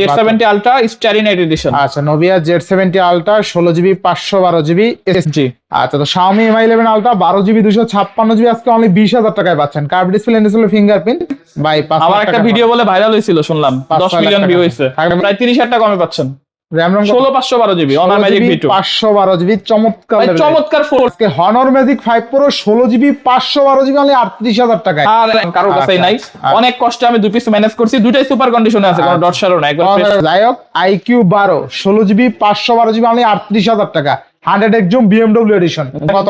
Z70 ultra starry night edition. আচ্ছা Nubia Z70 ultra 16GB 512GB এসজি। আচ্ছা তো Xiaomi Mi 11 ultra 12GB 256GB আজকে অনলি 20,000 টাকায় পাচ্ছেন। কার্ভ ডিসপ্লে ডিসপ্লে ফিঙ্গারপ্রিন্ট ভাই 5 আমার একটা ভিডিও বলে ভাইরাল হয়েছিল শুনলাম 10 মিলিয়ন ভিউ হয়েছে, প্রায় 30,000 টাকা কমে পাচ্ছেন। RAM 16512GB Honor Magic V2 512GB চমৎকার ভাই চমৎকার ফোন। আজকে Honor Magic 5 Pro 16GB 512GB only 38,000 টাকায়। আর কারোর কাছেই নাই, অনেক কষ্টে আমি দুই পিস ম্যানেজ করছি, দুইটাই সুপার কন্ডিশনে আছে, কোনো ডট শারও নাই একবার। যাই হোক IQ 12 16GB 512GB অনলি 38,000 টাকা। 100x জুম BMW এডিশন কত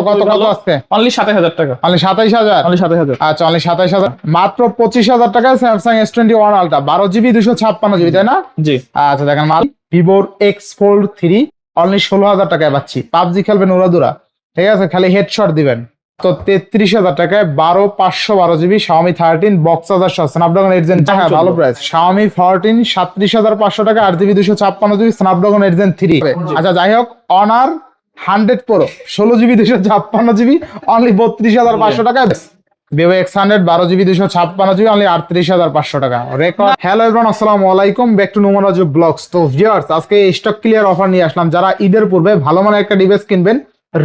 আজকে অনলি 27000 টাকা। অনলি 27000 অনলি 27000 আচ্ছা অনলি 27000 মাত্র 25,000 টাকায় Samsung S21 Ultra 12GB 256GB তাই না? জি। আচ্ছা দেখেন মাল Vivo X Fold 3 অনলি 16,000 টাকায় পাচ্ছি। পাবজি খেলবেন উড়াদুরা, ঠিক আছে, খালি হেডশট দিবেন তো 33,000 টাকায় 12512GB Xiaomi 13 বক্স চার্জার সহ Snapdragon 8 Gen হ্যাঁ ভালো প্রাইস। Xiaomi 14 37,500 টাকা 8GB 256GB Snapdragon 8 Gen 3। আচ্ছা যাই হোক Honor 100 Pro 16GB 256GB only 32,500 টাকা। Vivo X100 12GB 256GB only 38,500 টাকা রেকর্ড। হ্যালো এভরিওয়ান আসসালামু আলাইকুম, back to Noman Raju blogs. তো ভিউয়ার্স আজকে স্টক ক্লিয়ার অফার নিয়ে আসলাম। যারা ঈদের পূর্বে ভালো মানের একটা ডিভাইস কিনবেন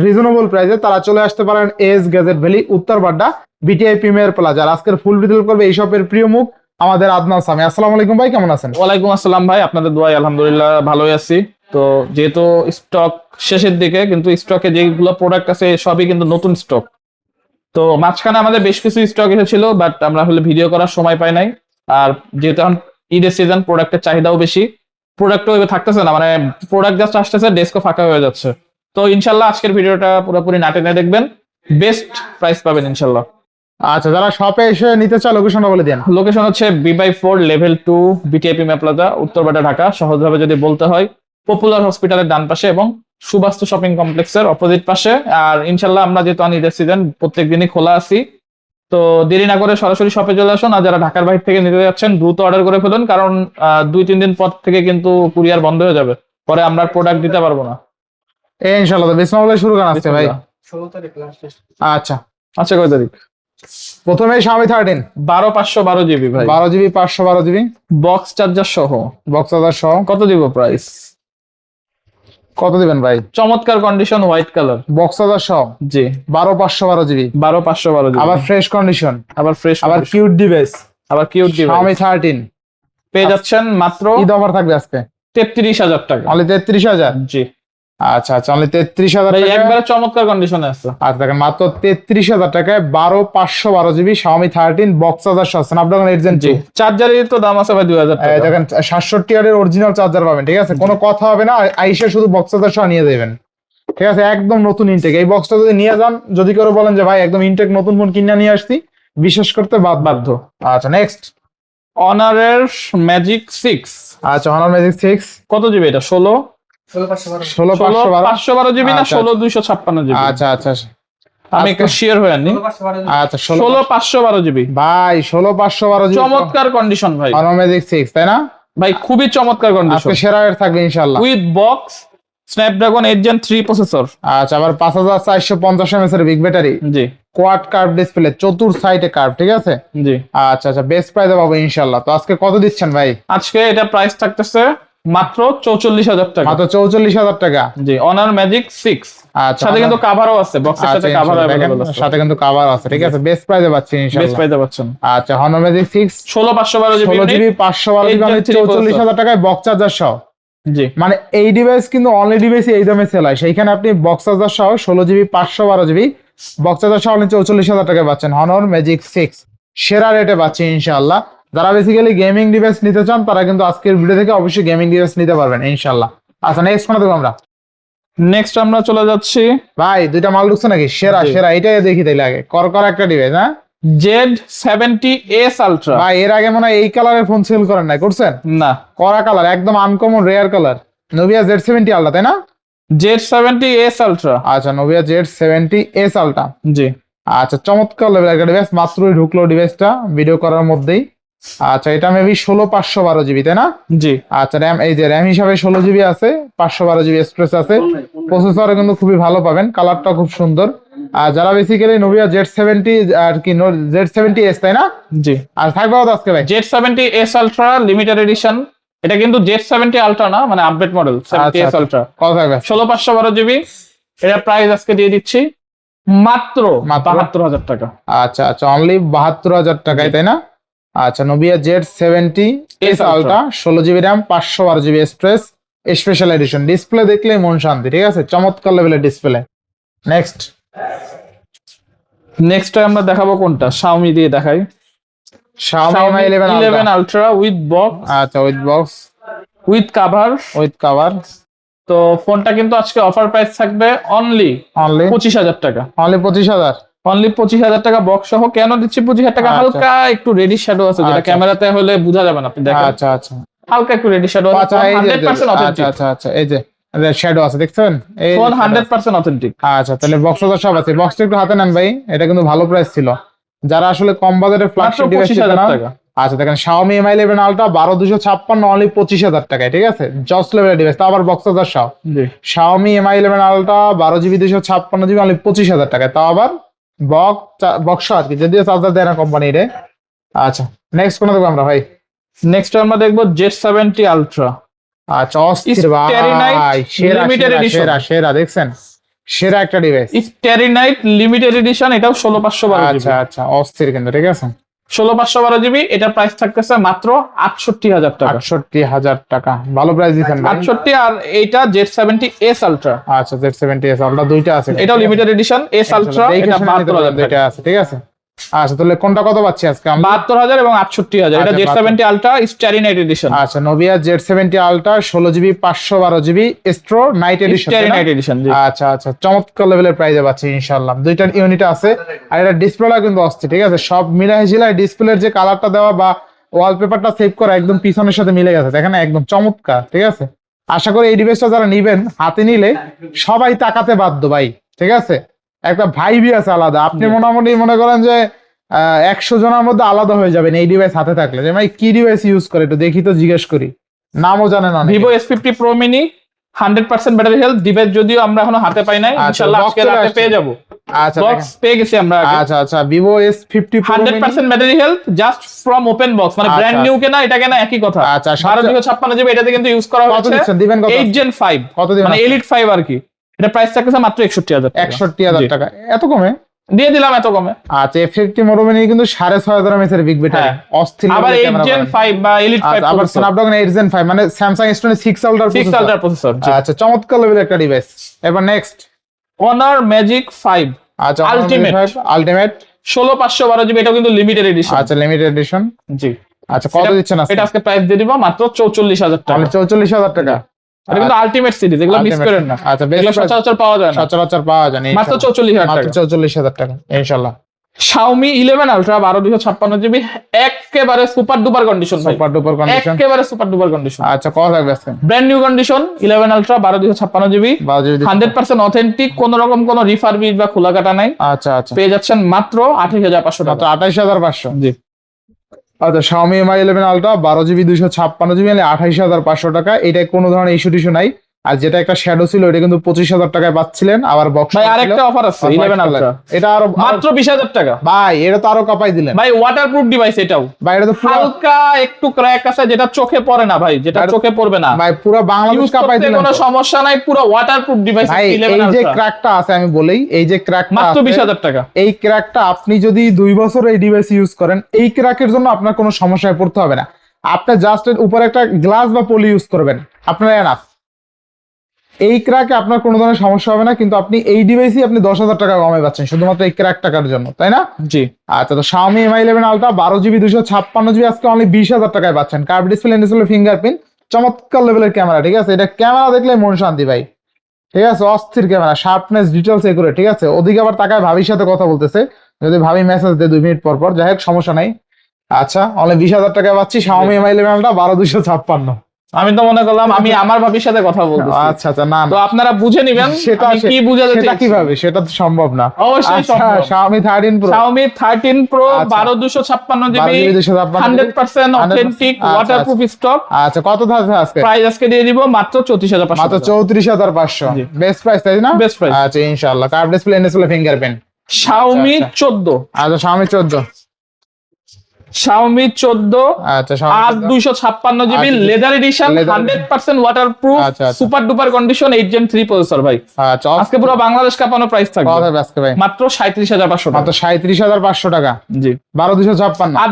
রিজনেবল প্রাইসে তারা চলে আসতে পারেন এস গ্যাজেট ভ্যালি উত্তর বাড্ডা বিটিআই প্রিমিয়ার প্লাজা। আজকের ফুল ডিটেইল করবে এই শপের প্রিয় মুখ আমাদের আদনান সামি। আসসালামু আলাইকুম ভাই, কেমন আছেন? ওয়ালাইকুম আসসালাম ভাই, আপনাদের দোয়ায় আলহামদুলিল্লাহ ভালোই আছি। তো যেহেতু স্টক শেষের দিকে, কিন্তু স্টকে যেগুলো প্রোডাক্ট আছে সবই কিন্তু নতুন স্টক। তো মাঝখানে আমাদের বেশ কিছু স্টক এসেছিল, বাট আমরা হলে ভিডিও করার সময় পাই নাই। আর যেহেতু এখন ঈদের সিজন, প্রোডাক্টের চাহিদাও বেশি, প্রোডাক্টও থাকতেছে না, মানে প্রোডাক্ট জাস্ট আসতেছে, ডেস্কও ফাঁকা হয়ে যাচ্ছে। তো ইনশাল্লাহ আজকের ভিডিওটা পুরোপুরি না টেনে দেখবেন, বেস্ট প্রাইস পাবেন ইনশাল্লাহ। আচ্ছা যারা শপে এসে নিতে চায় লোকেশনটা বলে দেন। লোকেশন হচ্ছে B/4 level 2 BTI premier plaza Uttar Badda Dhaka. সহজভাবে যদি বলতে হয় পপুলার হসপিটালের ডান পাশে এবং সুবাস্তু শপিং কমপ্লেক্সের অপোজিট পাশে। আর ইনশাল্লাহ আমরা যেহেতু ঈদের সিজন প্রত্যেক দিনই খোলা আছি, তো দেরি না করে সরাসরি শপে চলে আসুন। আর যারা ঢাকার বাইরে থেকে নিতে যাচ্ছেন দ্রুত অর্ডার করে ফেলুন, কারণ 2-3 দিন পর থেকে কিন্তু কুরিয়ার বন্ধ হয়ে যাবে, পরে আমরা প্রোডাক্ট দিতে পারবো না। ইনশাআল্লাহ তো বিসমিল্লাহ শুরু করেন আজকে ভাই। 16 তারিখ লাস্ট। আচ্ছা কয় তারিখ? প্রথমে Xiaomi 13 12512GB ভাই, 12GB 512GB বক্স চার্জার সহ। বক্স চার্জার সহ কত দিব প্রাইস? কত দিবেন ভাই? চমৎকার condition, white colour, box charger সহ। জি 12512GB 12512GB আবার ফ্রেশ কন্ডিশন, আবার ফ্রেশ, আবার কিউট ডিভাইস, আবার কিউট ডিভাইস। Xiaomi 13 পেয়ে যাচ্ছেন মাত্র ঈদ অফার থাকবে আজকে 33,000 টাকা। অনলি 33,000। জি আচ্ছা আচ্ছা অনলি 33,000 ভাই, টাকা। একবারে চমৎকার কন্ডিশনে আছে। আচ্ছা দেখেন মাত্র 33,000 টাকায় 12512GB Xiaomi 13 বক্স চার্জার সহ Snapdragon 8 Gen 2। চার্জারের তো দাম আছে ভাই 2,000 টাকা। দেখেন 67 এর অরিজিনাল চার্জার পাবেন, ঠিক আছে, কোনো কথা হবে না। আইসা শুধু বক্স চার্জার সহ নিয়ে যাবেন, ঠিক আছে, একদম নতুন ইনটেক। এই বক্সটা যদি নিয়ে যান, যদি কেউ বলেন যে ভাই একদম ইনটেক নতুন ফোন কিনে নিয়ে আসছি, বিশেষ করতে বাধ্য। আচ্ছা নেক্সট অনারের ম্যাজিক 6। আচ্ছা Honor Magic 6 কত জিবি এটা? 16512GB না 16256GB? আচ্ছা আচ্ছা আমি একটু শেয়ার হয়ে আনি। আচ্ছা 16512GB ভাই 16512GB চমৎকার কন্ডিশন ভাই। Honor Magic 6 তাই না ভাই? খুবই চমৎকার কন্ডিশন, আজকে সেরা রেট থাকবে ইনশাআল্লাহ। With box Snapdragon 8 Gen 3 processor. আচ্ছা আবার 5450 mAh এর বিগ ব্যাটারি, জি কোয়াড কার্ভ ডিসপ্লে, চতুর সাইডে কার্ভ, ঠিক আছে। জি আচ্ছা আচ্ছা বেস্ট প্রাইসে পাবো ইনশাআল্লাহ। তো আজকে কত দিচ্ছেন ভাই? আজকে এটা প্রাইস থাকতেছে মাত্র 44,000 টাকা। মাত্র 44,000 টাকা। জি অনার ম্যাজিক 6। আচ্ছা সাথে কিন্তু কভারও আছে, বক্সের সাথে কভার अवेलेबल আছে, সাথে কিন্তু কভার আছে, ঠিক আছে, বেস্ট প্রাইসে পাচ্ছি বেস্ট ইনশাআল্লাহ। প্রাইসে পাচ্ছেন। আচ্ছা Honor Magic 6 16512GB 16GB 512GB 44,000 টাকায় বক্স চার্জার সহ। জি মানে এই ডিভাইস কিন্তু অনলি ডিভাইস এই দামে সেল হয়, সেইখানে আপনি বক্স চার্জার সহ 16GB 512GB বক্স চার্জার সহ অনলি 44,000 টাকায় পাচ্ছেন Honor Magic 6। সেরা রেটে পাচ্ছি ইনশাআল্লাহ। যারা বেসিক্যালি গেমিং ডিভাইস নিতে চান তারা কিন্তু আজকের ভিডিও থেকে অবশ্যই গেমিং ডিভাইস নিতে পারবেন ইনশাআল্লাহ। আচ্ছা নেক্সট কোন দেখব আমরা? নেক্সট আমরা চলে যাচ্ছি ভাই দুইটা মাল ঢুকছে নাকি? সেরা সেরা এটাই দেখি তাইলে আগে। কর একটা ডিভাইস, হ্যাঁ Z70S Ultra। ভাই এর আগে মনে হয় এই কালারের ফোন সেল করেন নাই, করছেন? না, করা কালার, একদম uncommon rare colour, Nubia Z70 Ultra তাই না? Z70S Ultra। আচ্ছা Nubia Z70S Ultra। জি আচ্ছা চমৎকার লেভেল একটা ডিভাইস, মাত্রই ঢুকলো ডিভাইসটা ভিডিও করার মধ্যেই। আচ্ছা এটা মেবি 16512GB তাই না? জি আচ্ছা র্যাম, এই যে র্যাম হিসাবে 16GB আছে, 512GB স্টোরেজ আছে, প্রসেসর কিন্তু খুবই ভালো পাবেন, কালারটা খুব সুন্দর। আর যারা বেসিক্যালি Nubia Z70 আর কি Z70S তাই না? জি। আর থাকবে কত আজকে ভাই? Z70S Ultra লিমিটেড এডিশন, এটা কিন্তু Z70 আলট্রা না, মানে আপডেট মডেল 70s আলট্রা। কত থাকবে? 16/512 জিবি। এটা প্রাইস আজকে দিয়ে দিচ্ছি মাত্র 72,000 টাকা। আচ্ছা আচ্ছা, অনলি 72,000 টাকায়, তাই না? আচ্ছা, Nubia Z70s ultra, 16 GB RAM, 512 GB storage, special edition. Display দেখলেই মন শান্তি, ঠিক আছে, চমৎকার লেভেলের ডিসপ্লে। নেক্সট আমরা দেখাবো কোনটা, Xiaomi দিয়ে দেখাই। Xiaomi Mi 11 ultra with box. আচ্ছা, উইথ বক্স, উইথ কভার। তো ফোনটা কিন্তু আজকে অফার প্রাইস থাকবে অনলি 25,000 টাকা। অনলি 25,000। অনলি 25,000 টাকা বক্স সহ। কেন দিচ্ছি 25,000 টাকা? হালকা একটু রেডি শ্যাডো আছে, যেটা ক্যামেরাতে হলে বোঝা যাবে না, আপনি দেখেন। আচ্ছা আচ্ছা, হালকা একটু রেডি শ্যাডো আছে, আচ্ছা 100% অথেন্টিক। আচ্ছা আচ্ছা, এই যে শ্যাডো আছে, দেখছেন? এই ফোন 100% অথেন্টিক। আচ্ছা, তাহলে বক্স তো সব আছে। বক্সটা একটু হাতে নেন ভাই, এটা কিন্তু ভালো প্রাইস ছিল। যারা আসলে কম বাজেটের ফ্ল্যাগশিপ ডিভাইস কিনতে না, আচ্ছা দেখেন Xiaomi Mi 11 আলট্রা 12,256 অনলি 25,000 টাকায়, ঠিক আছে, জস লেভেলের ডিভাইস, তাও আবার বক্স সহ। Xiaomi Mi 11 ultra 12 GB 256 GB only 25,000 টাকায়, তাও আবার বক্স আর কি, যদিও চার্জার দেয় না কোম্পানি রে। আচ্ছা, নেক্সট কোন দেখবো আমরা ভাই? নেক্সট আমরা দেখবো Z70 আলট্রা। আচ্ছা, অস্থির ভাই, সেরা সেরা সেরা, দেখছেন, সেরা একটা device, starry night limited edition. এটাও 16/512 জিবি। আচ্ছা আচ্ছা, অস্থির কিন্তু, ঠিক আছে, 16/512 জিবি। এটা প্রাইস থাকতেছে মাত্র 68,000 টাকা। 68,000 টাকা, ভালো প্রাইস দিচ্ছেন 68। আর এইটা Z70s আলট্রা। আচ্ছা, Z70s আলট্রা দুইটা আছে, এটাও লিমিটেড এডিশন এস আলট্রা। এটা 72,000 দুইটা আছে, ঠিক আছে। আচ্ছা, তাহলে কোনটা কত পাচ্ছি আজকে? 72,000 এবং 68,000। এটা Z70 ultra starry night edition. আচ্ছা, Nubia Z70 ultra 16 GB 512 GB starry night edition, starry night edition. আচ্ছা আচ্ছা, চমৎকার লেভেলের প্রাইসে পাচ্ছি ইনশাআল্লাহ। দুইটার ইউনিট আছে, আর এটা ডিসপ্লেটা কিন্তু অস্থির, ঠিক আছে, সব মিলাই ঝিলাই ডিসপ্লের যে কালারটা দেওয়া বা ওয়ালপেপারটা সেভ করা একদম পিছনের সাথে মিলে গেছে, দেখেন একদম চমৎকার, ঠিক আছে। আশা করি এই ডিভাইসটা যারা নিবেন, হাতে নিলে সবাই তাকাতে বাধ্য ভাই, ঠিক আছে, একটা ভাইবই আছে আলাদা। আপনি মোটামুটি মনে করেন যে 100 জনের মধ্যে আলাদা হয়ে যাবেন এই ডিভাইস হাতে থাকলে, যে ভাই কি ডিভাইস ইউজ করে একটু দেখি তো, জিজ্ঞেস করি, নামও জানেন না। Vivo S50 Pro Mini 100% battery health. Device যদিও আমরা এখনো হাতে পাই নাই, ইনশাআল্লাহ আজকে রাতে পেয়ে যাব। আচ্ছা, বক্স পেয়ে গেছি আমরা আগে। আচ্ছা আচ্ছা, Vivo S50 Pro 100% battery health just from open box, মানে ব্র্যান্ড নিউ কেনা, এটা কেনা একই কথা। আচ্ছা, 12,256 জিবি। এটাতে কিন্তু ইউজ করা হচ্ছে দিবেন কত? 8 Gen 5, কত দিবেন? মানে Elite 5 আর কি। এটা প্রাইস থাকছে মাত্র 61,000 টাকা। 61,000 টাকা, এত কমে দিয়ে দিলাম, এত কমে। আচ্ছা, F50 Pro Mini কিন্তু 6,500 mAh এর বিগ ব্যাটারি, অস্থির। আবার 8 Gen 5 বা Elite 5, আবার Snapdragon 8 Gen 5, মানে Samsung S26 Ultra প্রসেসর। আচ্ছা, চমৎকার লেভেলের একটা ডিভাইস। এবার নেক্সট Honor Magic 5 আচ্ছা, আলটিমেট 16/512 জিবি। এটা কিন্তু লিমিটেড এডিশন। আচ্ছা, লিমিটেড এডিশন, জি। আচ্ছা, কত দিচ্ছেন আজকে? এটা আজকে প্রাইস দিয়ে দিব মাত্র 44,000 টাকা। 44,000 টাকা। এটা কিন্তু আলটিমেট সিরিজ, এগুলো মিস করেন না। আচ্ছা, এগুলো সচরাচর পাওয়া যায় না, সচরাচর পাওয়া যায় না, মাত্র 44,000 টাকা। 44,000 টাকা ইনশাআল্লাহ। Xiaomi 11 Ultra 12,256 জিবি, একেবারে সুপার ডুপার কন্ডিশন ভাই, সুপার ডুপার কন্ডিশন, একেবারে সুপার ডুপার কন্ডিশন। আচ্ছা, কত থাকবে আজকে? Brand new condition 11 Ultra 12,256 GB, 100% authentic, কোন রকম কোন রিফারবিশ বা খোলা কাটা নাই। আচ্ছা আচ্ছা, পেয়ে যাচ্ছেন মাত্র 28,500 টাকা। 28,500। জি। আচ্ছা, Xiaomi Mi 11 Ultra 12 GB 256 GB, মানে 28,500 টাকা। এটা কোনো ধরনের ইস্যু টিস্যু নাই। আর যেটা একটা শ্যাডো ছিল, এটা কিন্তু 25,000 টাকায় পাচ্ছিলেন। আবার বক্স ভাই আরেকটা অফার আছে 11 Ultra, এটা আরো মাত্র 20,000 টাকা। ভাই এটা তো আরো কাপাই দিলেন ভাই, ওয়াটারপ্রুফ ডিভাইস এটাও। ভাই এটা তো হালকা একটু ক্র্যাক আছে, যেটা চোখে পড়ে না ভাই, যেটা চোখে পড়বে না ভাই, পুরো বাংলাদেশ কাপাই দিলেন, কোনো সমস্যা নাই, পুরো ওয়াটারপ্রুফ ডিভাইস। ভাই এই যে ক্র্যাকটা আছে, আমি বলেই, এই যে ক্র্যাকটা মাত্র 20,000 টাকা। এই ক্র্যাকটা আপনি যদি 2 বছর এই ডিভাইস ইউজ করেন, এই ক্র্যাকের জন্য আপনার কোনো সমস্যায় পড়তে হবে না। আপনি জাস্ট এর উপরে একটা গ্লাস বা পলি ইউজ করবেন, আপনার এনাফ। এই ক্র্যাকে আপনার কোনো ধরনের সমস্যা হবে না, কিন্তু আপনি এই ডিভাইসই আপনি 10,000 টাকা কমে পাচ্ছেন শুধুমাত্র এই ক্র্যাক টাকার জন্য, তাই না? জি। আচ্ছা, তো Xiaomi Mi 11 Ultra 12 GB 256 GB আজকে অনলি 20,000 টাকায় পাচ্ছেন। কার্ভ ডিসপ্লে, ফিঙ্গারপ্রিন্ট, চমৎকার লেভেলের ক্যামেরা, ঠিক আছে, এটা ক্যামেরা দেখলে মন শান্তি ভাই, ঠিক আছে, অস্থির ক্যামেরা, শার্পনেস, ডিটেলস একুরেট, ঠিক আছে। ওদিকে আবার তাকায় ভাবির সাথে কথা বলতেছে, যদি ভাবি মেসেজ দেয় 2 মিনিট পর পর, যাই হোক সমস্যা নাই। আচ্ছা, অনলি 20,000 টাকায় পাচ্ছি Xiaomi Mi 11 Ultra 12,256। আমি তো মনে করলাম আমি আমার ভাবির সাথে কথা বলছি। আচ্ছা আচ্ছা, না তো আপনারা বুঝে নেবেন সেটা কি বুঝাতে সেটা কিভাবে, সেটা তো সম্ভব না। অবশ্যই সম্ভব। Xiaomi 13 Pro, Xiaomi 13 Pro 12,256 GB, 100% authentic, waterproof stock. আচ্ছা, কত থাকছে আজকে? প্রাইস আজকে দিয়ে দিব মাত্র 34,500। মাত্র 34,500, বেস্ট প্রাইস, তাই না? Best price. আচ্ছা, ইনশাআল্লাহ। Curve display, fingerprint, Xiaomi 14। আচ্ছা, Xiaomi 14 Xiaomi 14 আচ্ছা 8 256 GB 8 leather addition, leather 100% waterproof, আচ্ছা, আচ্ছা। Super duper condition, 8 Gen 3 processor ভাই। আচ্ছা আজকে পুরো বাংলাদেশ কাঁপানো প্রাইস থাকবে কত হবে আজকে ভাই? মাত্র 37,500 টাকা। মাত্র 37,500 টাকা। জি 12256 8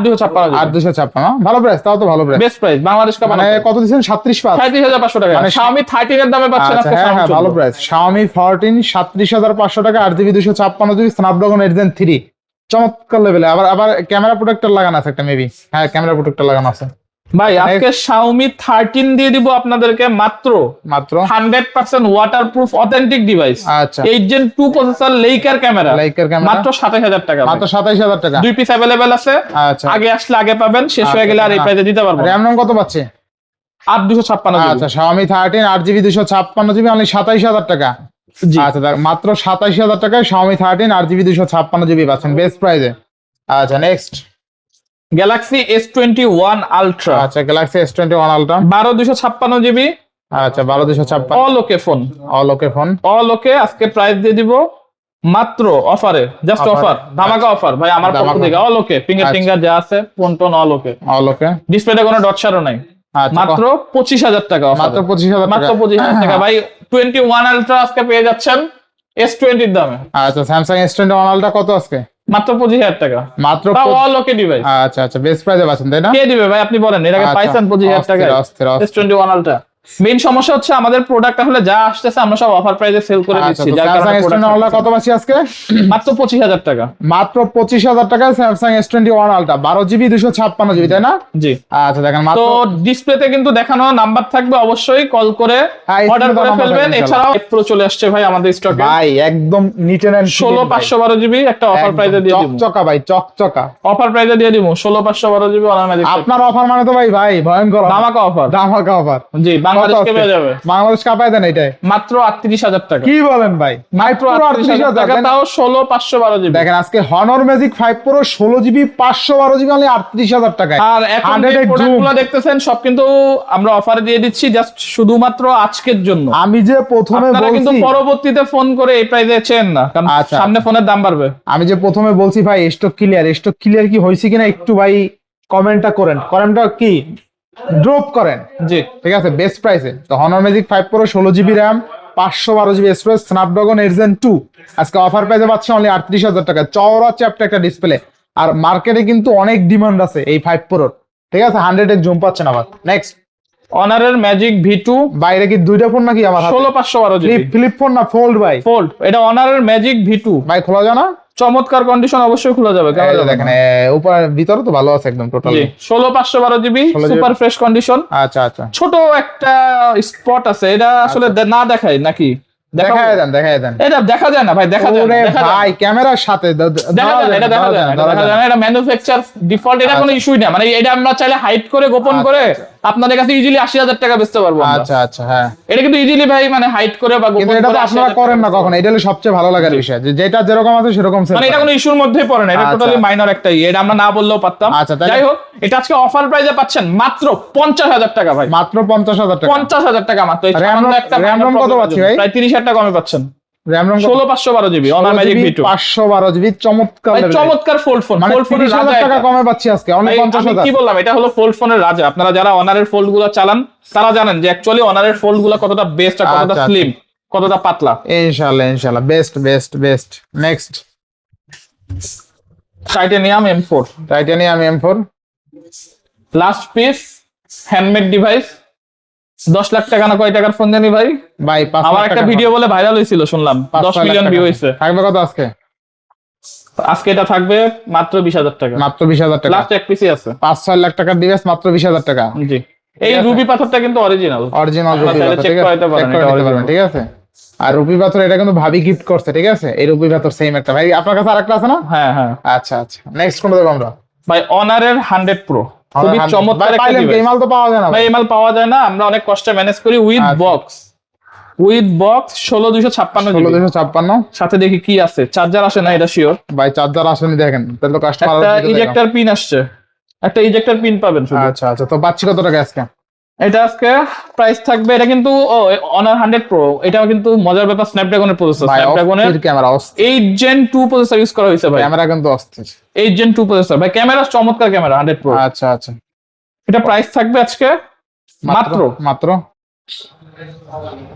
8256 ভালো প্রাইস, তাও তো ভালো প্রাইস। বেস্ট প্রাইস বাংলাদেশ কাঁপানো। মানে কত দিচ্ছেন? 37,500 37,500 টাকা। মানে Xiaomi 13 এর দামে পাচ্ছেন আচ্ছা আজকে হ্যাঁ Xiaomi হ্যাঁ ভালো 14 প্রাইস। Xiaomi 14 37,500 টাকা, 8GB 256GB, স্ন্যাপড্রাগন 8 Gen 3, চমৎকার লেভেলে। আবার আবার ক্যামেরা প্রোটেক্টর লাগানো আছে একটা, মেবি হ্যাঁ ক্যামেরা প্রোটেক্টর লাগানো আছে। ভাই আজকে Xiaomi 13 দিয়ে দিব আপনাদেরকে মাত্র মাত্র 100% ওয়াটারপ্রুফ অথেন্টিক ডিভাইস, আচ্ছা 8 Gen 2 প্রসেসর, লেইকার ক্যামেরা, লাইকার ক্যামেরা মাত্র 27,000 টাকা। মাত্র 27,000 টাকা। 2 পিস अवेलेबल আছে, আচ্ছা আগে আসলে আগে পাবেন, শেষ হয়ে গেলে আর এই প্রাইসে দিতে পারবো না। র‍্যাম কত পাচ্ছে? 8 256 আচ্ছা Xiaomi 13 8GB 256GB অনলি 27,000 টাকা। জি আচ্ছা মাত্র 27,000 টাকায় Xiaomi 13 8GB 256GB পাচ্ছেন বেস্ট প্রাইসে। আচ্ছা নেক্সট Galaxy S21 Ultra, আচ্ছা Galaxy S21 Ultra 12 256 জিবি, আচ্ছা 12,256 অল ওকে ফোন, অল ওকে ফোন। অল ওকে। আজকে প্রাইস দিয়ে দিব মাত্র অফারে, জাস্ট Offer, অফার, ধামাকা অফার ভাই আমার পক্ষ ধামাকা। থেকে। অল ওকে, ফিঙ্গার আচ্ছা। টিঙ্গার যা আছে, ফোন টোন অল ওকে, অল ওকে ডিসপ্লেতে কোনো ডট শারও নাই। আচ্ছা মাত্র 25,000 টাকা offer মাত্র এ। 25,000 মাত্র টাকা। 25,000 টাকা ভাই। 21 আলট্রা আজকে পেয়ে যাচ্ছেন S20 এর দামে আচ্ছা Samsung S21 Ultra কত আজকে? মাত্র 25,000 টাকা, মাত্র তাও অল ওকে ডিভাইস। আচ্ছা আচ্ছা বেস্ট প্রাইসে পাচ্ছেন তাই না? কে দিবে ভাই আপনি বলেন, এর আগে আচ্ছা, পাইছেন 25,000 টাকা অস্থির, অস্থির। S21 ultra? মেইন সমস্যা হচ্ছে আমাদের প্রোডাক্ট আসলে যা আসতেছে আমরা সব অফার প্রাইসে সেল করে আচ্ছা দিচ্ছি, তো যার Samsung কারণে S21 Ultra প্রোডাক্ট কত পাচ্ছি আজকে? মাত্র 25,000 টাকা। মাত্র 25,000 টাকায় Samsung S21 Ultra 12GB 256GB তাই না? জি আচ্ছা দেখেন তো মাত্র ডিসপ্লেতে কিন্তু দেখানো নাম্বার থাকবে, অবশ্যই কল করে হ্যাঁ, অর্ডার screen এ করে নাম্বার ফেলবেন। থাকবে এছাড়াও প্রো চলে আসছে ভাই আমাদের স্টকে, ভাই একদম নিট এন্ড 16 512 জিবি একটা অফার প্রাইসে দিয়ে দিব। চকচকা ভাই চকচকা অফার প্রাইসে দিয়ে দিব 16 512 জিবি অনলাইন ম্যাজিক। আপনার অফার মানে তো ভাই ভয়ঙ্কর ধামাকা অফার। ধামাকা অফার। জি বাংলাদেশকে পেয়ে যাবে বাংলাদেশ কাঁপায় দেন এটাই। মাত্র 38,000 টাকা। কি বলেন ভাই? মাত্র 38,000 টাকা, তাও 16 512 জিবি। দেখেন আজকে Honor Magic 5 Pro 16GB 512GB only 38,000 টাকায়। আর এখন যে 100 প্রোডাক্টগুলো দেখতেছেন সব কিন্তু আমরা অফারে দিয়ে দিচ্ছি জাস্ট শুধুমাত্র আজকের জন্য। আমি যে প্রথমে আপনারা কিন্তু বলছি, পরবর্তীতে ফোন করে এই প্রাইসে চেন না, কারণ আচ্ছা। সামনে ফোনের দাম বাড়বে। আমি যে প্রথমে বলছি ভাই স্টক ক্লিয়ার কি হয়েছে কিনা একটু ভাই কমেন্টটা করেন, কমেন্টটা কি ড্রপ করেন। জি ঠিক আছে বেস্ট প্রাইসে তো Honor Magic 5 Pro 16GB RAM 512GB storage Snapdragon 8 Gen 2 আজকে অফার প্রাইসে পাচ্ছে অনলি 38,000 টাকা। চওড়া চ্যাপ্টা একটা ডিসপ্লে, আর মার্কেটে কিন্তু অনেক ডিমান্ড আছে এই 5 Pro। ঠিক আছে 100 জুম পাচ্ছেন আবার। নেক্সট অনারের ম্যাজিক V2, বাইরে কি দুইটা ফোন নাকি আমার হাতে? 16 512 জিবি ফ্লিপ ফোন না ফোল্ড ভাই? ফোল্ড। এটা অনারের ম্যাজিক V2 ভাই খোলা যায় না? চমৎকার কন্ডিশন, অবশ্যই খোলা যাবে। এই যে দেখেন উপর ভিতরে তো ভালো আছে একদম টোটাল। জি 16 512 জিবি 16 সুপার ফ্রেশ কন্ডিশন। আচ্ছা আচ্ছা ছোট একটা স্পট আছে, এটা আসলে না দেখাই নাকি? দেখায় দেন। এটা দেখা যায় না ভাই, দেখা যায় না, ওরে দেখা যায় না। ভাই ক্যামেরার সাথে দেখা যায় না, এটা দেখা যায় না, এটা দেখা যায় না, এটা ম্যানুফ্যাকচার ডিফল্ট, এটা কোনো ইস্যুই না। মানে এটা আমরা চাইলে হাইড করে গোপন করে আপনাদের কাছে ইজিলি 80,000 টাকা বেচতে পারবো আমরা। আচ্ছা আচ্ছা হ্যাঁ। এটা কিন্তু ইজিলি ভাই মানে হাইড করে বা কিন্তু গোপন এটা করে তো 80,000 আপনারা টাকা করেন না কখনো, এটা হলো সবচেয়ে ভালো লাগার বিষয় যে যেটা যেরকম আছে সেরকম সেল মানে এটা কোনো ইস্যুর মধ্যেই পড়ে না, এটা আচ্ছা। টোটালি মাইনর একটা এটা আমরা না বললেও পারতাম। আচ্ছা, তাই না? যাই হোক এটা আজকে অফার প্রাইসে পাচ্ছেন মাত্র 50,000 টাকা ভাই, মাত্র 50,000 টাকা। 50,000 টাকা মাত্র। এই RAM সামান্য একটা RAM minor কত problem পাচ্ছি এর জন্য ভাই? প্রায় 30,000 টাকা কমে পাচ্ছেন। RAM 16 512 GB honour magic V2 512GB চমৎকার ভাই, level এর। চমৎকার ফোল্ড ফোন। মানে ফোল্ড ফোনের 30,000 টাকা কমে পাচ্ছি আজকে অনলি আমি 50,000। কি বললাম, এটা হলো ফোল্ড ফোনের রাজা। আপনারা যারা অনারের ফোল্ড গুলো চালান তারা জানেন যে অ্যাকচুয়ালি অনারের ফোল্ড গুলো কতটা বেস্ট আর কতটা আচ্ছা, স্লিম, কতটা পাতলা। ইনশাআল্লাহ best. Next titanium M4 titanium M4 last piece handmade device. 10 lakh টাকা না কয় টাকার ফোন জানি ভাই? ভাই 5 আমার লাখ একটা টাকা ভিডিও বলে ভাইরাল হয়েছিল শুনলাম, 10 মিলিয়ন ভিউ হয়েছে। থাকবে কত আজকে? আজকে এটা থাকবে মাত্র 20,000 টাকা, মাত্র 20,000 টাকা। লাস্ট এক পিসই আছে। 5-6 লাখ টাকার ডিভাইস মাত্র 20,000 টাকা। জি এই রুবি পাথরটা কিন্তু অরিজিনাল অরিজিনাল আপনারা রুবি চাইলে পাথর, check ঠিক আছে? করে নিতে পারেন, Check করে এটা নিতে পারবেন, original। ঠিক আছে? আর রুবি পাথর এটা কিন্তু ভাবি গিফট করছে, ঠিক আছে? এই রুবি পাথর সেম একটা। ভাই আপনার কাছে আরেকটা আছে না? হ্যাঁ হ্যাঁ আচ্ছা নেক্সট কোনটা দেবো আমরা? ভাই অনারের 100 প্রো খুবই চমৎকার একটা পাইলেন ডিভাইস। এই মাল তো পাওয়া যায় না ভাই ভাই। এই মাল পাওয়া যায় না, আমরা অনেক কষ্টে ম্যানেজ করি উইথ আচ্ছা। বক্স 16 256 জিবি 1656 সাথে দেখি কি আছে। চার্জার আসে না এটা শিওর। ভাই চার্জার আসেনি দেখেন, তাহলে তো কাস্টমার একটা ইজেক্টর পিন আসছে, একটা ইজেক্টর পিন পাবেন শুধু। আচ্ছা তো পাচ্ছি কত টাকা আজকে? এটা আজকে প্রাইস থাকবে, এটা কিন্তু অনার 100 প্রো, এটাও কিন্তু মজার ব্যাপার স্ন্যাপড্রাগনের প্রসেসর, ভাই স্ন্যাপড্রাগনের অস্থির ক্যামেরা, অস্থির 8 Gen 2 প্রসেসর ইউজ করা হয়েছে ভাই, ক্যামেরা কিন্তু অস্থির। 8 Gen 2 প্রসেসর ভাই, ক্যামেরা চমৎকার ক্যামেরা 100 প্রো। আচ্ছা আচ্ছা, এটা প্রাইস থাকবে আজকে মাত্র মাত্র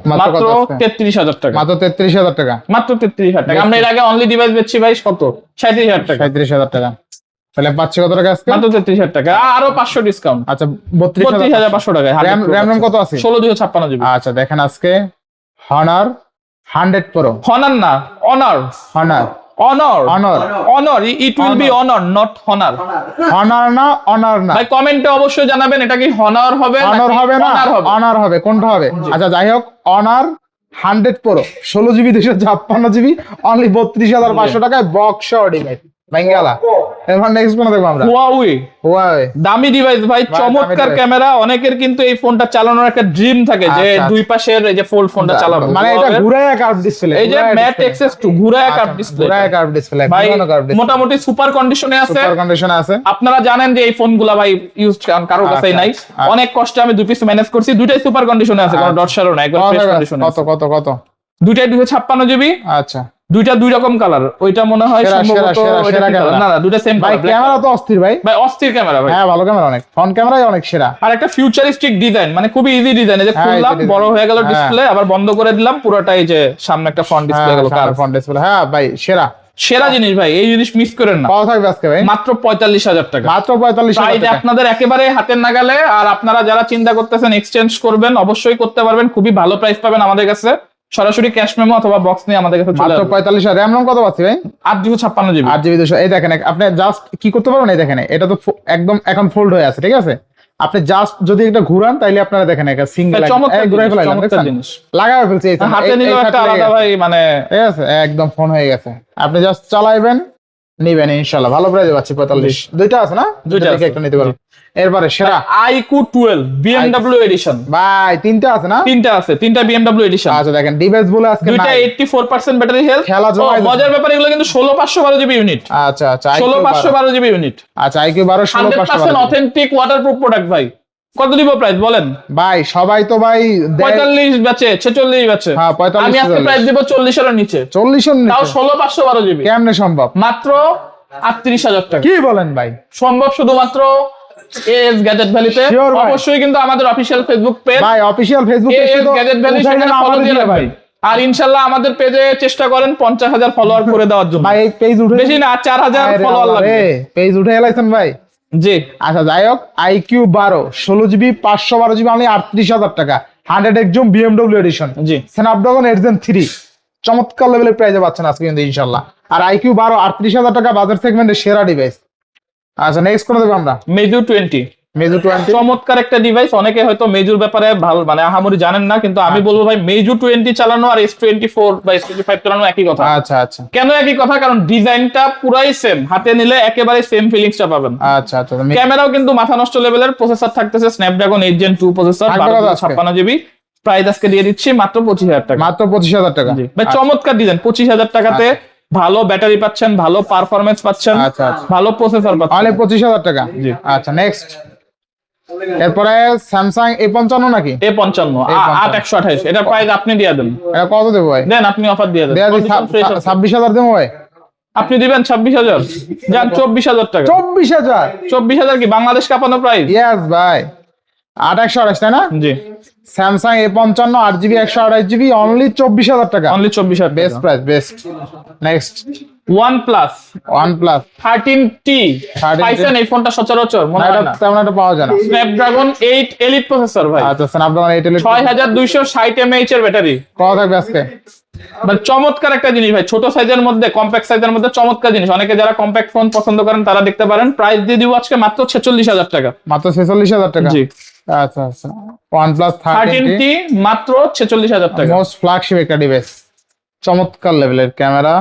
মাত্র কত আজকে? 33,000 টাকা, মাত্র 33,000 টাকা, মাত্র 33,000 টাকা। আমরা এর আগে অনলি ডিভাইস বেচছি ভাই কত, 37,000 টাকা, 37,000 টাকা। তাহলে পাচ্ছি কত টাকা আজকে? মাত্র 33,000 টাকা, আরো 500 ডিসকাউন্ট, আচ্ছা 32,500 32,500 টাকা। RAM কত আছে? 16,256 জিবি। আচ্ছা দেখেন আজকে Honor 100 Pro, হনার না, honour, Honor honour, Honor honour, it will be honour not honours. Honor না Honor না, ভাই কমেন্টে অবশ্যই জানাবেন এটা কি হনার হবে Honor নাকি হবে না, honor হবে। Honor হবে, কোনটা হবে? আচ্ছা যাই হোক, Honor 100 Pro 16 GB 256 GB only 32,500 টাকায় বক্স সহ ডিভাইস বেঙ্গালা। এবার নেক্সট কোন দেখবো আমরা? হুয়াওয়ে, Huawei দামি ডিভাইস ভাই, দামি চমৎকার device। ক্যামেরা। অনেকের কিন্তু এই ফোনটা চালানোর একটা ড্রিম থাকে যে আচ্ছা, দুই পাশের এই যে ফোল্ড ফোনটা চালাবো, মানে এটা Huawei-র। ঘুরায় কার্ভ ডিসপ্লে, এই যে ম্যাট এক্সেস টু ঘুরায় কার্ভ ডিসপ্লে ঘুরায় কার্ভ ডিসপ্লে, ভাই, ঘুরানো কার্ভ ডিসপ্লে, মোটামুটি সুপার কন্ডিশনে আছে। সুপার কন্ডিশনে আছে। আপনারা জানেন যে এই ফোনগুলা ভাই ইউজ কারোর কাছেই নাই, আচ্ছা। অনেক কষ্টে আমি দুই পিস ম্যানেজ করছি, দুইটাই সুপার কন্ডিশনে আছে, কোনো ডট শ্যাডো নাই, একদম ফ্রেশ কন্ডিশনে কত কত কত? দুইটাই 256 জিবি, আচ্ছা দুইটা দুই রকম কালার, ওইটা মনে হয় সেরা, সম্ভবত সেরা, ওইটা সেরা কি color? camera। না না, দুইটা সেম ভাই কালার। ক্যামেরা তো অস্থির ভাই, ভাই অস্থির ক্যামেরা ভাই, হ্যাঁ ভালো ক্যামেরা, অনেক ফ্রন্ট ক্যামেরাই অনেক সেরা। আর একটা ফিউচারিস্টিক ডিজাইন, মানে খুবই ইজি ডিজাইন, এই যে হ্যাঁ, খুললাম easy design। বড় হয়ে গেল হ্যাঁ। ডিসপ্লে, আবার বন্ধ করে দিলাম পুরোটাই যে সামনে একটা ফ্রন্ট ডিসপ্লে গেল। কার ফ্রন্ট ডিসপ্লে, হ্যাঁ ভাই সেরা। সেরা জিনিস ভাই, এই জিনিস মিস করেন না। কত থাকবে আজকে ভাই? মাত্র 45,000 টাকা, মাত্র 45,000 প্রাইস টাকা। আপনাদের একেবারে হাতের নাগালে। আর আপনারা যারা চিন্তা করতেছেন এক্সচেঞ্জ করবেন, অবশ্যই করতে পারবেন, খুবই ভালো প্রাইস পাবেন আমাদের কাছে। সরাসরি ক্যাশ মেমো অথবা বক্স নিয়ে আমাদের কাছে চলে মাত্র আসবেন। 45,000। র্যাম রম কত পাচ্ছি ভাই? 856 জিবি। 8 জিবি 200। এই দেখেন আপনি জাস্ট কি করতে পারবেন, এই দেখেন এটা তো একদম এখন ফোল্ড হয়ে আছে, ঠিক আছে? আপনি জাস্ট যদি এটা ঘুরান তাইলে আপনারা দেখেন এটা সিঙ্গেল চমৎকার ঘুরাই ফেলাইলেন, চমৎকার দেখছেন? জিনিস, লাগাই ফেলছি এই হাতে নিলেও একটা আলাদা ভাই, মানে ঠিক আছে, একদম ফোন হয়ে গেছে। আপনি জাস্ট চালাইবেন, নিবেন ইনশাআল্লাহ। ভালো প্রাইসে পাচ্ছি 45। দুইটা আছে না? দুইটা থেকে আছে। একটা নিতে পারো। এরপরে সেরা আইকিউ 12 বিএমডব্লিউ এডিশন, ভাই তিনটা আছে না? তিনটা আছে, তিনটা বিএমডব্লিউ এডিশন। আচ্ছা দেখেন ডিভাইস বলে আজকে দুইটা নাই। 84% ব্যাটারি হেলথ। খেলা জমাই দিছে। মজার ব্যাপার, এগুলো কিন্তু 16,512 জিবি ইউনিট, আচ্ছা আচ্ছা, IQ 16,512 জিবি ইউনিট, আচ্ছা IQ 12 100% 16,512। অথেন্টিক ওয়াটারপ্রুফ প্রোডাক্ট ভাই। কত দিব প্রাইস বলেন? ভাই সবাই তো ভাই 45 বেচে, 46 বেচে, হ্যাঁ 45 আমি আজকে প্রাইস দিব 40 এর নিচে, 40 এর তাও নিচে 16,512 জিবি, কেমনে সম্ভব? মাত্র 38,000 টাকা। কি বলেন ভাই? সম্ভব শুধুমাত্র এএস গ্যাজেট ভ্যালিতে। Sure ভাই। অবশ্যই কিন্তু আমাদের অফিশিয়াল ফেসবুক পেজ ভাই অফিশিয়াল ফেসবুক পেজে এএস তো গ্যাজেট ভ্যালি, উঠাই সেখানে না ফলো আমাদের দিয়ে দিয়ে রাখবেন। ভাই। আর ইনশাআল্লাহ আমাদের পেজে চেষ্টা করেন 50,000 ফলোয়ার করে দেওয়ার জন্য। ভাই এই পেজ উঠে বেশি না, 4,000 ফলোয়ার লাগবে। পেজ উঠে এলাইছেন ভাই। জি, আচ্ছা যাই হোক, IQ 12 16 জিবি 512 জিবি অনলি 38,000 টাকা, 100 একদম বিএমডব্লিউ এডিশন, জি। স্ন্যাপড্রাগন 8 Gen 3, চমৎকার লেভেলের প্রাইসে পাচ্ছেন আজকে কিন্তু ইনশাআল্লাহ। আর IQ 12 38,000 টাকা বাজার সেগমেন্টের সেরা ডিভাইস। আচ্ছা নেক্সট কোন দেখব আমরা? মেজু 20, মেজু 20। চমৎকার একটা ডিভাইস। অনেকে হয়তো মেজুর ব্যাপারে ভালো মানে আহামরি জানেন না, কিন্তু আমি বলবো ভাই মেজু 20 চালানো আর S24 বা S25 চালানো একই কথা। আচ্ছা আচ্ছা কেন একই কথা? কারণ ডিজাইনটা পুরাই সেম, হাতে নিলে একেবারে সেম ফিলিংসটা পাবেন। আচ্ছা আচ্ছা। ক্যামেরাও কিন্তু মাথা নষ্ট লেভেলের, প্রসেসর থাকতেছে স্ন্যাপড্রাগন 8 Gen 2 প্রসেসর, থাকবে কত আজকে? 56 জিবি। প্রাইস আজকে দিয়ে দিচ্ছি মাত্র 25,000 টাকা। মাত্র 25,000 টাকা। জি ভাই, চমৎকার ডিজাইন, 25,000 টাকাতে ভালো ব্যাটারি পাচ্ছেন, ভালো পারফরমেন্স পাচ্ছেন, আচ্ছা, আচ্ছা। ভালো প্রসেসর পাচ্ছেন। অনলি 25,000 টাকা। জি। আচ্ছা নেক্সট, এরপরে স্যামসাং A55 নাকি? A55 8128, এটা প্রাইস আপনি দিয়ে দেন। এটা কত দেবো ভাই? দেন, আপনি অফার দিয়ে দেন। দেয়া দিই, Condition fresh আছে। 26,000 দেবো ভাই। আপনি দিবেন 26,000, যান 24,000 টাকা। 24,000? 24,000 কি বাংলাদেশ কাঁপানো প্রাইস? ইয়েস ভাই, 8/128 তাই না? জি, Samsung A55 8 GB 128 GB only 24,000 টাকা। Only 24,000 best price, best. Next OnePlus OnePlus 13T 13T পাইছেন? এই ফোনটা সচরাচর মনে হয় না। তেমন একটা পাওয়া যায় না। স্ন্যাপড্রাগন 8 এলিট প্রসেসর ভাই, আচ্ছা স্ন্যাপড্রাগন 8 Elite 6260 mAh এর ব্যাটারি। কত থাকবে আজকে? মানে চমৎকার একটা জিনিস ভাই, ছোট সাইজের মধ্যে, কম্প্যাক্ট সাইজের মধ্যে চমৎকার জিনিস। অনেকে যারা কম্প্যাক্ট ফোন পছন্দ করেন তারা দেখতে পারেন। প্রাইস দিয়ে দিব আজকে মাত্র 46,000 টাকা। মাত্র 46,000 টাকা। জি, আচ্ছা আচ্ছা। OnePlus 13T 13T মাত্র 46,000 টাকা। মোস্ট ফ্ল্যাগশিপ একটা ডিভাইস, চমৎকার লেভেলের ক্যামেরা,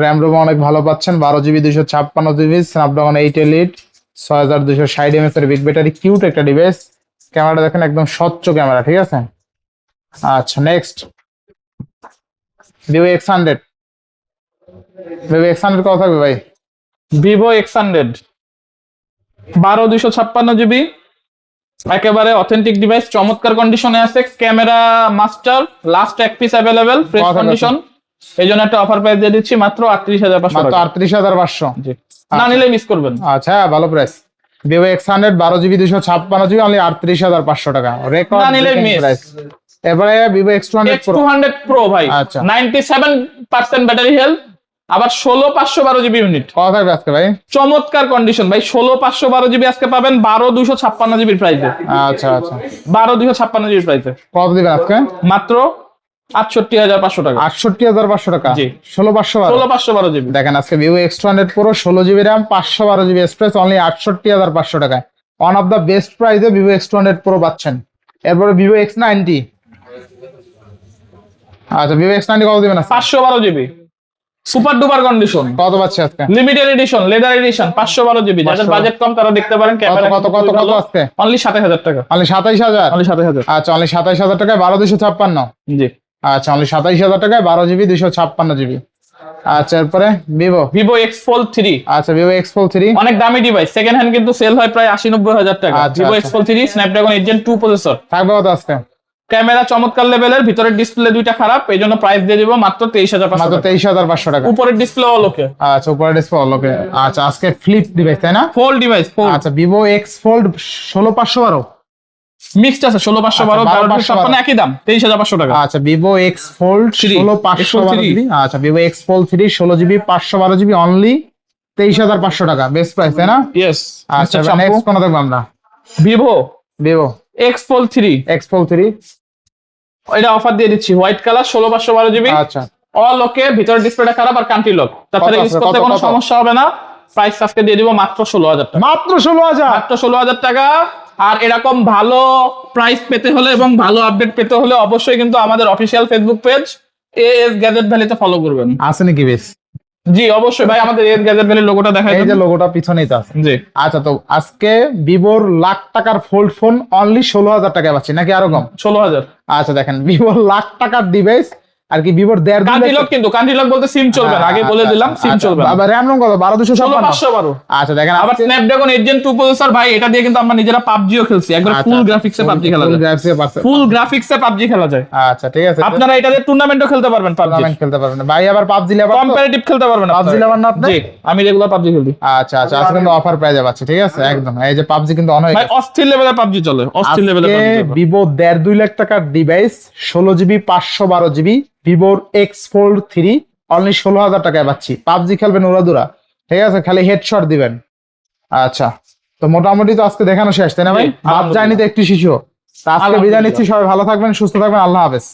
র্যাম রোম অনেক ভালো পাচ্ছেন, 12 GB 256 GB, Snapdragon 8 Elite 6260 mAh এর বিগ ব্যাটারি, কিউট একটা ডিভাইস। ক্যামেরাটা দেখেন একদম স্বচ্ছ ক্যামেরা, ঠিক আছে? আচ্ছা next, Vivo X100। Vivo X100 কত থাকবে ভাই? Vivo X100 12 256 জিবি, একেবারে অথেন্টিক ডিভাইস, চমৎকার কন্ডিশনে আছে, ক্যামেরা মাস্টার, লাস্ট এক পিস অ্যাভেলেবেল, ফ্রেশ কথা কন্ডিশন। এই জন্য একটা অফার প্রাইস দিয়ে দিচ্ছি মাত্র 38,500 মাত্র টাকা। 38,500। জি, না নিলে মিস করবেন। আচ্ছা, ভালো price. Vivo X100 12GB 256GB only 38,500 টাকা, রেকর্ড না নিলে মিস। প্রাইস। এবারে Vivo X200 Pro। X200 Pro ভাই, আচ্ছা। 97% ব্যাটারি হেলথ, আবার 16/512GB ইউনিট। কত থাকবে আজকে ভাই? চমৎকার কন্ডিশন ভাই, 16/512GB আজকে পাবেন 12,256GB প্রাইসে। আচ্ছা আচ্ছা, 12,256GB প্রাইসে কত দিবেন আজকে? মাত্র 68,500 টাকা। 68,500 টাকা। জি। 16,512। 16/512GB। দেখেন আজকে Vivo X200 Pro 16GB RAM 512GB space only 68,500 টাকায়। ওয়ান অফ দ্য বেস্ট প্রাইসে ভিভো X200 Pro পাচ্ছেন। এরপরে ভিভো X90। আচ্ছা, ভিভো X90 কত দিবেন আজকে? 512GB সুপার ডুপার কন্ডিশন, কত পাচ্ছে আজকে? Limited edition, leather addition, 512GB। যাদের 512 বাজেট কম তারা দেখতে পারেন। ক্যামেরা কত কত কত আজকে? অনলি 27,000 টাকা। অনলি 27,000। অনলি 27,000। আচ্ছা, অনলি 27,000 টাকায় 12,256। জি। আচ্ছা, অনলি 27,000 টাকায় 12GB 256GB। আচ্ছা, এরপরে ভিভো। Vivo X Fold 3। আচ্ছা, ভিভো X4 3। অনেক দামি ডিভাইস, সেকেন্ড হ্যান্ড কিন্তু সেল হয় প্রায় 80-90 হাজার টাকা। আচ্ছা, ভিভো আচ্ছা। X Fold 3 Snapdragon 8 Gen 2 processor, থাকবে কত আজকে? ক্যামেরা চমৎকার লেভেলের, ভিতরের ডিসপ্লে দুইটা খারাপ, এই জন্য প্রাইস দিয়ে দিব মাত্র 23,500 মাত্র টাকা। 23,500 টাকা। উপরের ডিসপ্লে ওকে, আচ্ছা, উপরে ডিসপ্লে ওকে। আচ্ছা, আজকে ফ্লিপ ডিভাইস তাই না? ফোল্ড ডিভাইস, ফোল্ড আচ্ছা, ভিভো X Fold 16,512। মিক্সড আছে, 16/512, আচ্ছা, 12/512 একই দাম, 23,500 টাকা। আচ্ছা, ভিভো X Fold 3, 16,512GB। আচ্ছা, Vivo X Fold 3 16GB 512GB only 23,500 টাকা, বেস্ট প্রাইস তাই না? ইয়েস। আচ্ছা, নেক্সট কোন দেখবো আমরা? Vivo Vivo X Fold 3, X Fold 3। এটা অফার দিয়ে দিচ্ছি, হোয়াইট কালার, 16/512GB, আচ্ছা, অল ওকে, ভিতরের ডিসপ্লেটা খারাপ আর কান্ট্রি লক, তাছাড়া কত ইউজ আছে? করতে কত, কোনো কত? সমস্যা হবে না। প্রাইস আজকে দিয়ে দিব মাত্র 16,000 টাকা। মাত্র 16,000। মাত্র 16,000 টাকা। আর এরকম ভালো প্রাইস পেতে হলে এবং ভালো আপডেট পেতে হলে অবশ্যই কিন্তু আমাদের official Facebook page AS gadget ভ্যালিতে ফলো করবেন। আছে নাকি বেশ? জি অবশ্যই ভাই, আমাদের AS গ্যাজেট ভ্যালির লোগোটা দেখাই এই যে দেন। লোগোটা পিছনেই তো আছে। জি, আচ্ছা, তো আজকে ভিভোর লাখ টাকার ফোল্ড ফোন অনলি 16,000 টাকায় পাচ্ছি নাকি আরো কম? 16,000। আচ্ছা, দেখেন ভিভোর লাখ টাকার ডিভাইস আর কি ভিভোর 1.5 কান্ট্রি লক, কিন্তু কান্ট্রি লক বলতে সিম চলবে না, আগে বলে দিলাম সিম চলবে না। আবার র‍্যাম রম কত? 12,256। 16/512। আচ্ছা, দেখেন আবার স্ন্যাপড্রাগন 8 Gen 2 প্রসেসর ভাই, এটা দিয়ে কিন্তু আমরা নিজেরা পাবজিও খেলছি, একবার ফুল গ্রাফিক্সে পাবজি খেলা যায়। ফুল গ্রাফিক্সে পাবজি খেলা যায়। আচ্ছা, ঠিক আছে, আপনারা এটা দিয়ে টুর্নামেন্টও খেলতে পারবেন, পাবজি টুর্নামেন্ট খেলতে পারবেন ভাই। আবার পাবজি লেভার, কম্পারেটিভ খেলতে পারবেন। পাবজি লেভার না আপনি? জি, আমি রেগুলার পাবজি খেলি। আচ্ছা আচ্ছা, আজকে কিন্তু অফার প্রাইজে পাচ্ছি, ঠিক আছে একদম। এই যে পাবজি কিন্তু অন হয়ে ভাই গেছে। অস্থির লেভেলে পাবজি চলে, অস্থির লেভেলে আজকে পাবজি চলে। ভিভো 1.5-2 লাখ টাকার ডিভাইস 16GB 512GB ভিভোর X Fold 3 অনলি 16,000 টাকায় পাচ্ছি। পাবজি খেলবেন উড়াদুরা, ঠিক আছে, খালি হেডশট দিবেন। আচ্ছা, তো মোটামুটি তো আজকে দেখানো শেষ তাই না ভাই? জি, বাদ যায়নি তো একটু শিশু। তো আজকে বিদায় নিচ্ছি, সবাই ভালো থাকবেন, সুস্থ থাকবেন, আল্লাহ হাফেজ।